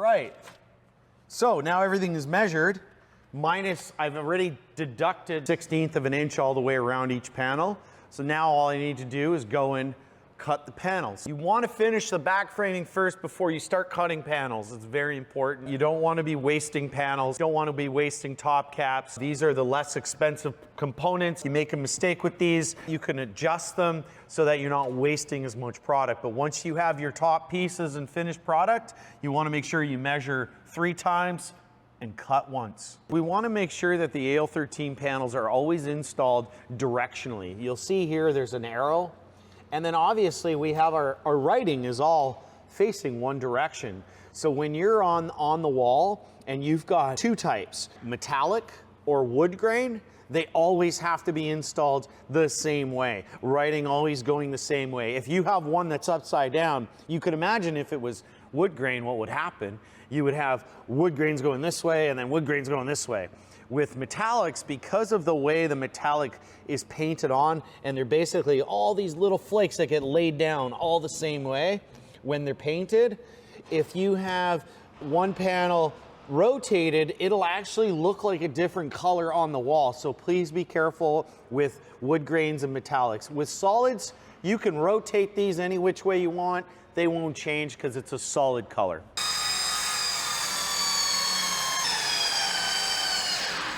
right. So now everything is measured. Minus, I've already deducted 1/16 of an inch all the way around each panel. So now all I need to do is go and cut the panels. You want to finish the back framing first before you start cutting panels. It's very important. You don't want to be wasting panels. You don't want to be wasting top caps. These are the less expensive components. You make a mistake with these, you can adjust them so that you're not wasting as much product. But once you have your top pieces and finished product, you want to make sure you measure 3 times and cut once. We want to make sure that the AL13 panels are always installed directionally. You'll see here there's an arrow. And then obviously we have our writing is all facing one direction. So when you're on the wall and you've got 2 types, metallic or wood grain, they always have to be installed the same way. Writing always going the same way. If you have one that's upside down, you could imagine if it was wood grain, what would happen? You would have wood grains going this way and then wood grains going this way. With metallics, because of the way the metallic is painted on, and they're basically all these little flakes that get laid down all the same way when they're painted, if you have one panel rotated, it'll actually look like a different color on the wall. So please be careful with wood grains and metallics. With solids, you can rotate these any which way you want. They won't change because it's a solid color.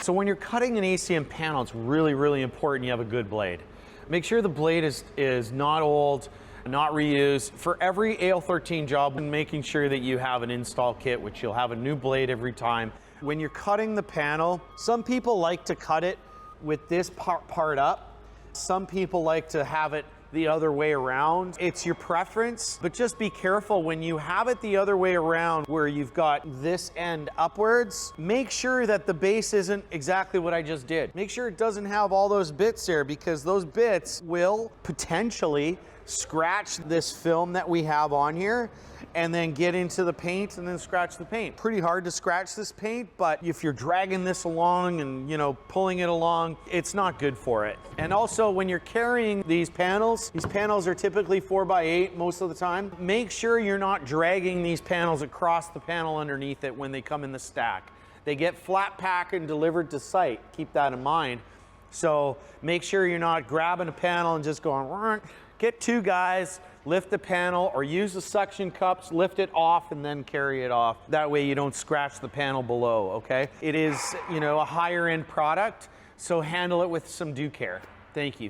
So when you're cutting an ACM panel, it's really, really important you have a good blade. Make sure the blade is not old, not reused. For every AL13 job, and making sure that you have an install kit, which you'll have a new blade every time. When you're cutting the panel, some people like to cut it with this part up. Some people like to have it the other way around. It's your preference, but just be careful when you have it the other way around where you've got this end upwards. Make sure that the base isn't exactly what I just did. Make sure it doesn't have all those bits there, because those bits will potentially scratch this film that we have on here and then get into the paint and then scratch the paint. Pretty hard to scratch this paint, but if you're dragging this along and, you know, pulling it along, it's not good for it. And also when you're carrying these panels are typically 4x8 most of the time. Make sure you're not dragging these panels across the panel underneath it when they come in the stack. They get flat packed and delivered to site. Keep that in mind. So make sure you're not grabbing a panel and just going, get 2 guys, lift the panel, or use the suction cups, lift it off and then carry it off. That way you don't scratch the panel below, okay? It is, you know, a higher end product, so handle it with some due care. Thank you.